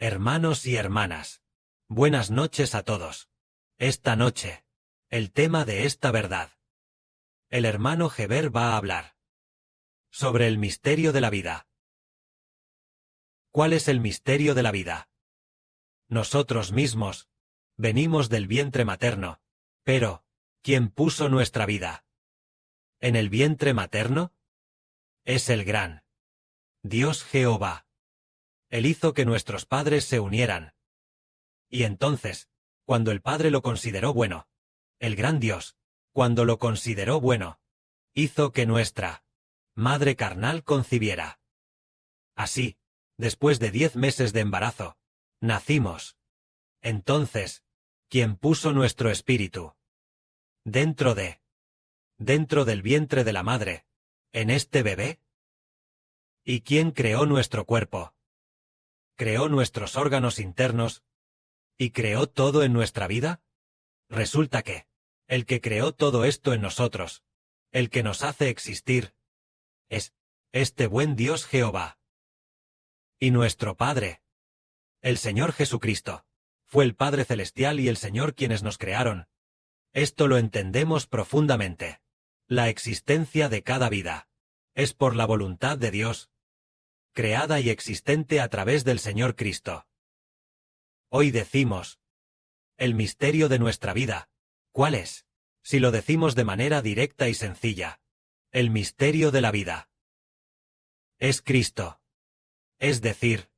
Hermanos y hermanas, buenas noches a todos. Esta noche, el tema de esta verdad. El hermano Heber va a hablar sobre el misterio de la vida. ¿Cuál es el misterio de la vida? Nosotros mismos venimos del vientre materno, pero ¿quién puso nuestra vida en el vientre materno? Es el gran Dios Jehová. Él hizo que nuestros padres se unieran. Y entonces, cuando el Padre lo consideró bueno, el gran Dios, cuando lo consideró bueno, hizo que nuestra madre carnal concibiera. Así, después de 10 meses de embarazo, nacimos. Entonces, ¿quién puso nuestro espíritu dentro del vientre de la madre, en este bebé? ¿Y quién creó nuestro cuerpo? ¿Creó nuestros órganos internos? ¿Y creó todo en nuestra vida? Resulta que, el que creó todo esto en nosotros, el que nos hace existir, es este buen Dios Jehová. Y nuestro Padre, el Señor Jesucristo, fue el Padre Celestial y el Señor quienes nos crearon. Esto lo entendemos profundamente. La existencia de cada vida es por la voluntad de Dios, creada y existente a través del Señor Cristo. Hoy decimos, el misterio de nuestra vida, ¿cuál es? Si lo decimos de manera directa y sencilla, el misterio de la vida es Cristo. Es decir,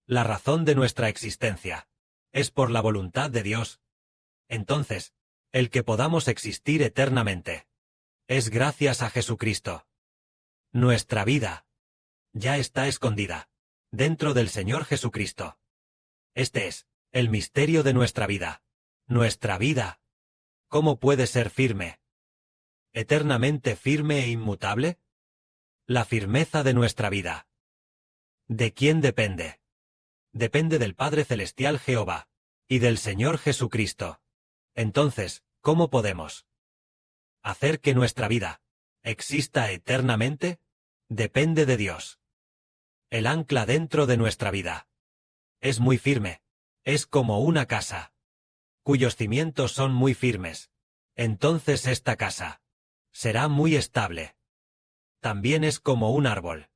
la razón de nuestra existencia es por la voluntad de Dios. Entonces, el que podamos existir eternamente es gracias a Jesucristo. Nuestra vida ya está escondida dentro del Señor Jesucristo. Este es el misterio de nuestra vida. Nuestra vida, ¿cómo puede ser firme? ¿Eternamente firme e inmutable? La firmeza de nuestra vida. ¿De quién depende? Depende del Padre Celestial Jehová y del Señor Jesucristo. Entonces, ¿cómo podemos hacer que nuestra vida exista eternamente? Depende de Dios. El ancla dentro de nuestra vida es muy firme. Es como una casa cuyos cimientos son muy firmes. Entonces esta casa será muy estable. También es como un árbol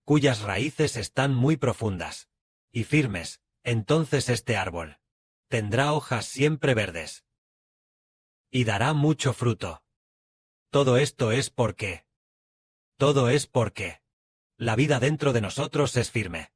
cuyas raíces están muy profundas y firmes. Entonces este árbol tendrá hojas siempre verdes y dará mucho fruto. Todo esto es porque la vida dentro de nosotros es firme.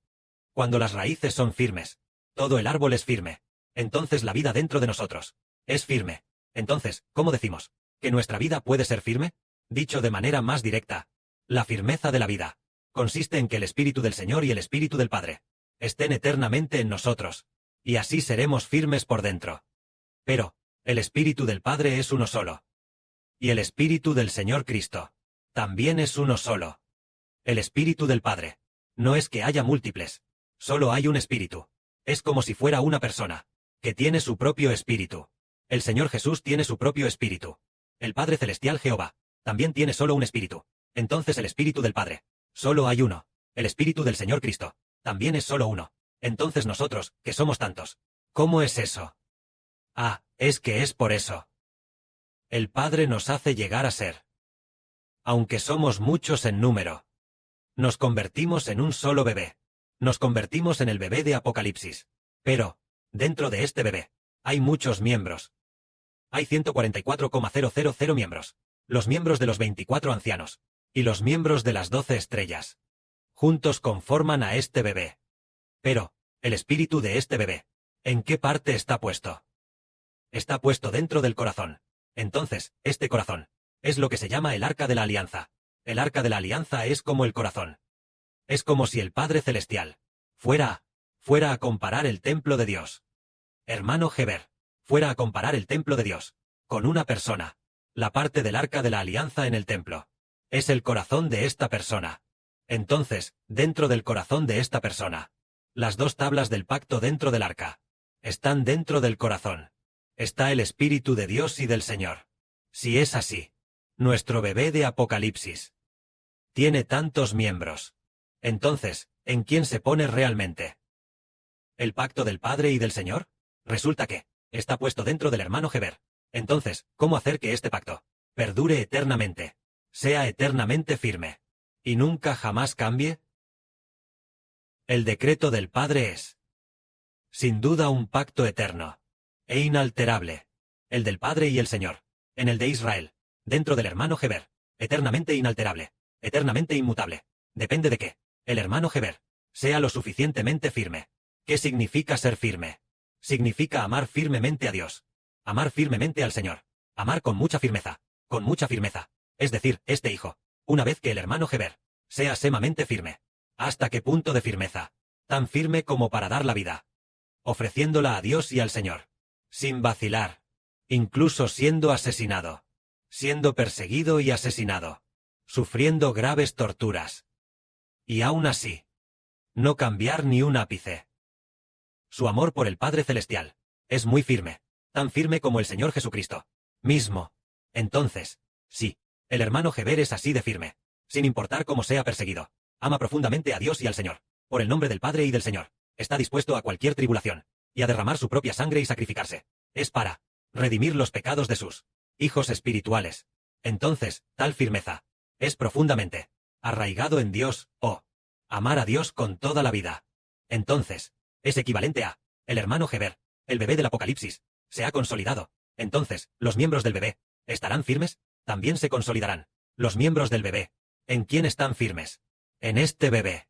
Cuando las raíces son firmes, todo el árbol es firme. Entonces la vida dentro de nosotros es firme. Entonces, ¿cómo decimos que nuestra vida puede ser firme? Dicho de manera más directa, la firmeza de la vida consiste en que el Espíritu del Señor y el Espíritu del Padre estén eternamente en nosotros, y así seremos firmes por dentro. Pero, el Espíritu del Padre es uno solo. Y el Espíritu del Señor Cristo también es uno solo. El Espíritu del Padre no es que haya múltiples, solo hay un Espíritu. Es como si fuera una persona que tiene su propio Espíritu. El Señor Jesús tiene su propio Espíritu. El Padre Celestial Jehová también tiene solo un Espíritu. Entonces el Espíritu del Padre solo hay uno. El Espíritu del Señor Cristo también es solo uno. Entonces nosotros, que somos tantos, ¿cómo es eso? Ah, es que es por eso. El Padre nos hace llegar a ser. Aunque somos muchos en número, nos convertimos en un solo bebé. Nos convertimos en el bebé de Apocalipsis. Pero, dentro de este bebé, hay muchos miembros. Hay 144,000 miembros. Los miembros de los 24 ancianos. Y los miembros de las 12 estrellas. Juntos conforman a este bebé. Pero, el espíritu de este bebé, ¿en qué parte está puesto? Está puesto dentro del corazón. Entonces, este corazón es lo que se llama el arca de la alianza. El arca de la alianza es como el corazón. Es como si el Padre Celestial fuera a comparar el templo de Dios. Hermano Heber, fuera a comparar el templo de Dios con una persona. La parte del arca de la alianza en el templo es el corazón de esta persona. Entonces, dentro del corazón de esta persona, las dos tablas del pacto dentro del arca están dentro del corazón. Está el Espíritu de Dios y del Señor. Si es así, nuestro bebé de Apocalipsis tiene tantos miembros. Entonces, ¿en quién se pone realmente ¿El pacto del Padre y del Señor? Resulta que está puesto dentro del hermano Heber. Entonces, ¿cómo hacer que este pacto perdure eternamente, sea eternamente firme, y nunca jamás cambie? El decreto del Padre es, sin duda, un pacto eterno e inalterable, el del Padre y el Señor, en el de Israel, dentro del hermano Heber, eternamente inalterable, eternamente inmutable. Depende de que el hermano Heber sea lo suficientemente firme. ¿Qué significa ser firme? Significa amar firmemente a Dios, amar firmemente al Señor, amar con mucha firmeza, es decir, este hijo, una vez que el hermano Heber sea sumamente firme. ¿Hasta qué punto de firmeza? Tan firme como para dar la vida, ofreciéndola a Dios y al Señor, sin vacilar, incluso siendo asesinado, siendo perseguido y asesinado, sufriendo graves torturas. Y aún así, no cambiar ni un ápice. Su amor por el Padre Celestial es muy firme, tan firme como el Señor Jesucristo mismo. Entonces, sí, el hermano Heber es así de firme, sin importar cómo sea perseguido. Ama profundamente a Dios y al Señor, por el nombre del Padre y del Señor. Está dispuesto a cualquier tribulación, y a derramar su propia sangre y sacrificarse. Es para redimir los pecados de sus hijos espirituales. Entonces, tal firmeza es profundamente arraigado en Dios, amar a Dios con toda la vida. Entonces, es equivalente a el hermano Heber, el bebé del Apocalipsis, se ha consolidado. Entonces, los miembros del bebé, ¿estarán firmes? También se consolidarán. Los miembros del bebé, ¿en quién están firmes? En este bebé.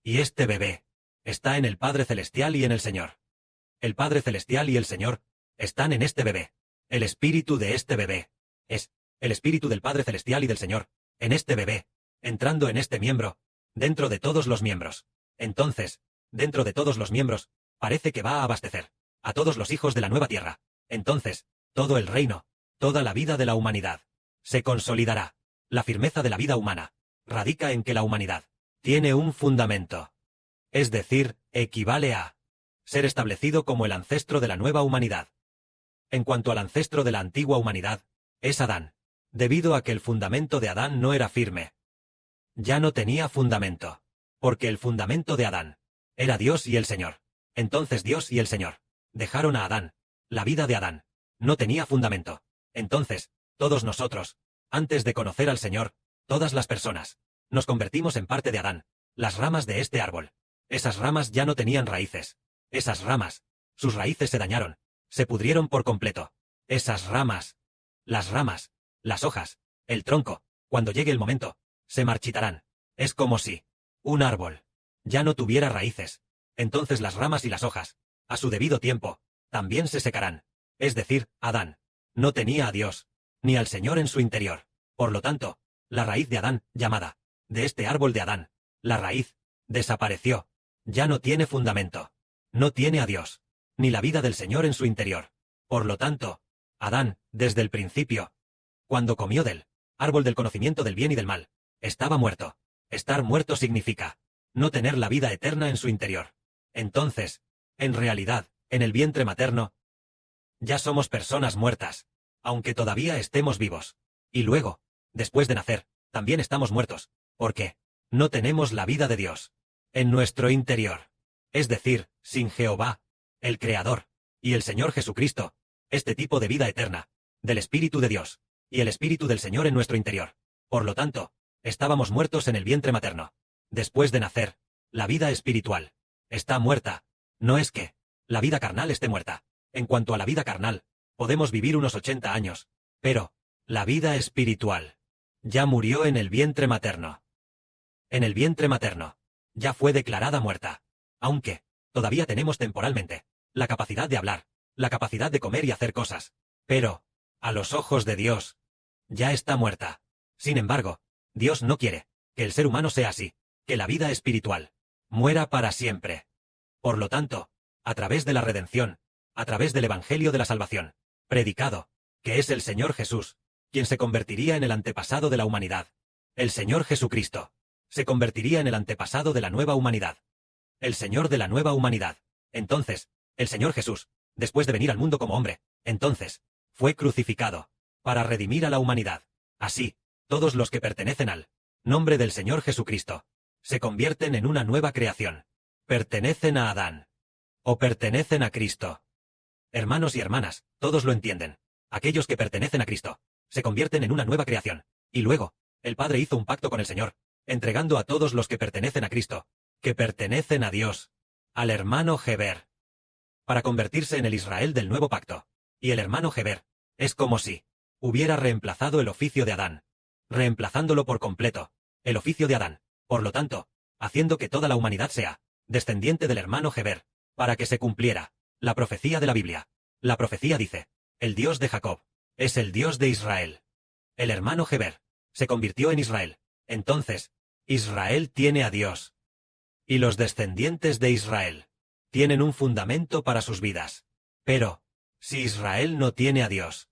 Y este bebé está en el Padre Celestial y en el Señor. El Padre Celestial y el Señor están en este bebé. El espíritu de este bebé es el espíritu del Padre Celestial y del Señor, en este bebé, entrando en este miembro, dentro de todos los miembros. Entonces, dentro de todos los miembros, parece que va a abastecer a todos los hijos de la nueva tierra. Entonces, todo el reino, toda la vida de la humanidad, se consolidará. La firmeza de la vida humana radica en que la humanidad tiene un fundamento. Es decir, equivale a ser establecido como el ancestro de la nueva humanidad. En cuanto al ancestro de la antigua humanidad, es Adán, debido a que el fundamento de Adán no era firme. Ya no tenía fundamento, porque el fundamento de Adán era Dios y el Señor. Entonces Dios y el Señor dejaron a Adán. La vida de Adán no tenía fundamento. Entonces, todos nosotros, antes de conocer al Señor, todas las personas, nos convertimos en parte de Adán, las ramas de este árbol. Esas ramas ya no tenían raíces. Esas ramas, sus raíces se dañaron, se pudrieron por completo. Esas ramas, las hojas, el tronco, cuando llegue el momento, se marchitarán. Es como si un árbol ya no tuviera raíces. Entonces las ramas y las hojas, a su debido tiempo, también se secarán. Es decir, Adán no tenía a Dios, ni al Señor en su interior. Por lo tanto, la raíz de Adán, llamada de este árbol de Adán, la raíz, desapareció. Ya no tiene fundamento. No tiene a Dios, ni la vida del Señor en su interior. Por lo tanto, Adán, desde el principio, cuando comió del árbol del conocimiento del bien y del mal, estaba muerto. Estar muerto significa no tener la vida eterna en su interior. Entonces, en realidad, en el vientre materno, ya somos personas muertas, aunque todavía estemos vivos. Y luego, después de nacer, también estamos muertos, porque no tenemos la vida de Dios en nuestro interior. Es decir, sin Jehová, el Creador, y el Señor Jesucristo, este tipo de vida eterna, del Espíritu de Dios, y el Espíritu del Señor en nuestro interior. Por lo tanto, estábamos muertos en el vientre materno. Después de nacer, la vida espiritual está muerta. No es que la vida carnal esté muerta. En cuanto a la vida carnal, podemos vivir unos 80 años, pero la vida espiritual ya murió en el vientre materno. En el vientre materno, ya fue declarada muerta. Aunque todavía tenemos temporalmente la capacidad de hablar, la capacidad de comer y hacer cosas. Pero, a los ojos de Dios, ya está muerta. Sin embargo, Dios no quiere que el ser humano sea así, que la vida espiritual muera para siempre. Por lo tanto, a través de la redención, a través del Evangelio de la salvación, predicado, que es el Señor Jesús, quien se convertiría en el antepasado de la humanidad. El Señor Jesucristo se convertiría en el antepasado de la nueva humanidad. El Señor de la nueva humanidad. Entonces, el Señor Jesús, después de venir al mundo como hombre, entonces, fue crucificado, para redimir a la humanidad. Así, todos los que pertenecen al nombre del Señor Jesucristo, se convierten en una nueva creación. Pertenecen a Adán. o pertenecen a Cristo. Hermanos y hermanas, todos lo entienden. Aquellos que pertenecen a Cristo se convierten en una nueva creación. Y luego, el Padre hizo un pacto con el Señor, entregando a todos los que pertenecen a Cristo, que pertenecen a Dios, al hermano Heber, para convertirse en el Israel del nuevo pacto. Y el hermano Heber es como si hubiera reemplazado el oficio de Adán, reemplazándolo por completo, el oficio de Adán, por lo tanto, haciendo que toda la humanidad sea descendiente del hermano Heber, para que se cumpliera la profecía de la Biblia. La profecía dice, el Dios de Jacob es el Dios de Israel. El hermano Heber se convirtió en Israel. Entonces, Israel tiene a Dios. Y los descendientes de Israel tienen un fundamento para sus vidas. Pero, si Israel no tiene a Dios,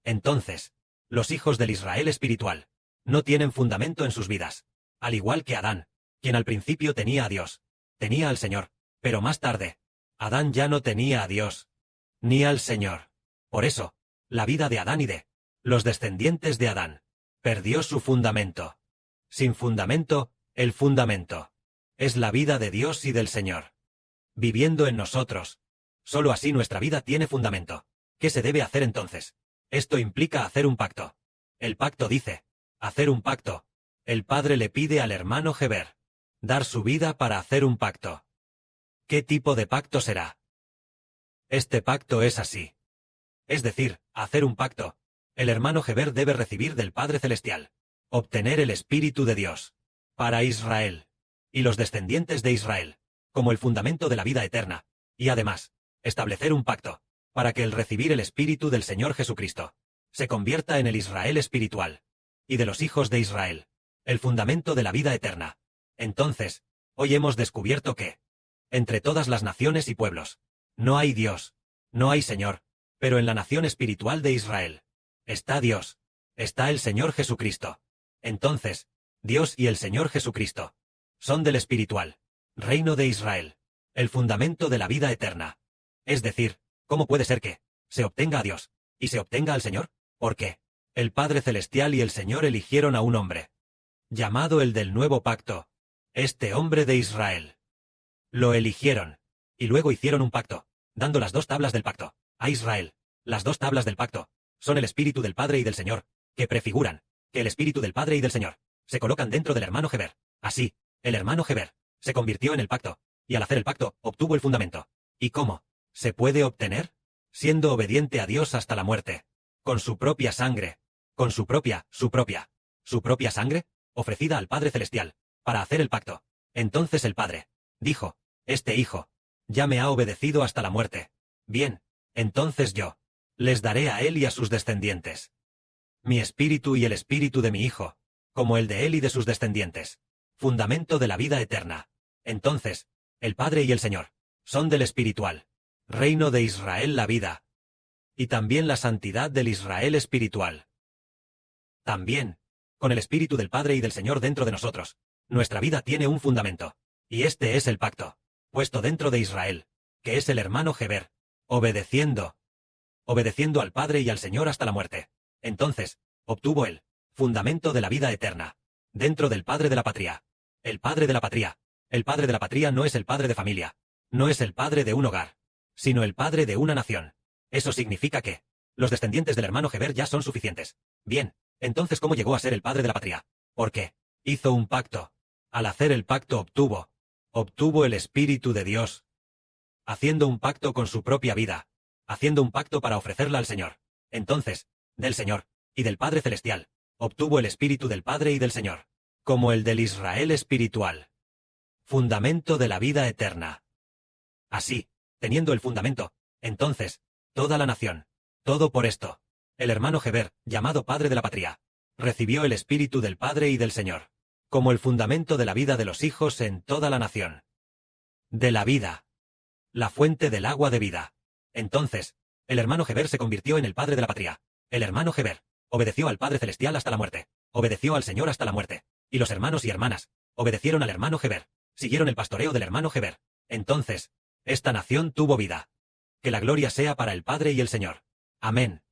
entonces, los hijos del Israel espiritual no tienen fundamento en sus vidas. Al igual que Adán, quien al principio tenía a Dios, tenía al Señor, pero más tarde, Adán ya no tenía a Dios, ni al Señor. Por eso, la vida de Adán y de los descendientes de Adán perdió su fundamento. Sin fundamento, el fundamento es la vida de Dios y del Señor, viviendo en nosotros. Solo así nuestra vida tiene fundamento. ¿Qué se debe hacer entonces? Esto implica hacer un pacto. El pacto dice, hacer un pacto. El Padre le pide al hermano Heber dar su vida para hacer un pacto. ¿Qué tipo de pacto será? Este pacto es así. Es decir, hacer un pacto. El hermano Heber debe recibir del Padre Celestial, obtener el Espíritu de Dios, para Israel, y los descendientes de Israel, como el fundamento de la vida eterna, y además, establecer un pacto, para que el recibir el Espíritu del Señor Jesucristo se convierta en el Israel espiritual, y de los hijos de Israel, el fundamento de la vida eterna. Entonces, hoy hemos descubierto que, entre todas las naciones y pueblos, no hay Dios, no hay Señor, pero en la nación espiritual de Israel, está Dios, está el Señor Jesucristo. Entonces, Dios y el Señor Jesucristo son del espiritual reino de Israel, el fundamento de la vida eterna. Es decir, ¿cómo puede ser que se obtenga a Dios y se obtenga al Señor? Porque el Padre Celestial y el Señor eligieron a un hombre, llamado el del nuevo pacto, este hombre de Israel. Lo eligieron, y luego hicieron un pacto, dando las 2 tablas del pacto a Israel. Las 2 tablas del pacto son el Espíritu del Padre y del Señor, que prefiguran que el Espíritu del Padre y del Señor se colocan dentro del hermano Heber. Así, el hermano Heber se convirtió en el pacto, y al hacer el pacto, obtuvo el fundamento. ¿Y cómo se puede obtener? Siendo obediente a Dios hasta la muerte, con su propia sangre, con su propia sangre, ofrecida al Padre Celestial, para hacer el pacto. Entonces el Padre dijo, este hijo ya me ha obedecido hasta la muerte. Bien, entonces yo les daré a él y a sus descendientes mi espíritu y el espíritu de mi hijo, como el de él y de sus descendientes, fundamento de la vida eterna. Entonces, el Padre y el Señor son del espiritual reino de Israel la vida, y también la santidad del Israel espiritual. También, con el Espíritu del Padre y del Señor dentro de nosotros, nuestra vida tiene un fundamento, y este es el pacto, puesto dentro de Israel, que es el hermano Heber, obedeciendo al Padre y al Señor hasta la muerte. Entonces, obtuvo el fundamento de la vida eterna, dentro del Padre de la patria. El Padre de la patria. El Padre de la patria no es el padre de familia, no es el padre de un hogar, sino el padre de una nación. Eso significa que los descendientes del hermano Heber ya son suficientes. Bien, entonces ¿cómo llegó a ser el padre de la patria? Porque hizo un pacto. Al hacer el pacto obtuvo el Espíritu de Dios, haciendo un pacto con su propia vida, haciendo un pacto para ofrecerla al Señor. Entonces, del Señor y del Padre Celestial, obtuvo el Espíritu del Padre y del Señor, como el del Israel espiritual, fundamento de la vida eterna. Así, teniendo el fundamento, entonces, toda la nación, todo por esto, el hermano Heber, llamado Padre de la patria, recibió el Espíritu del Padre y del Señor, como el fundamento de la vida de los hijos en toda la nación. De la vida, la fuente del agua de vida. Entonces, el hermano Heber se convirtió en el Padre de la patria. El hermano Heber obedeció al Padre Celestial hasta la muerte, obedeció al Señor hasta la muerte, y los hermanos y hermanas obedecieron al hermano Heber, siguieron el pastoreo del hermano Heber. Entonces, esta nación tuvo vida. Que la gloria sea para el Padre y el Señor. Amén.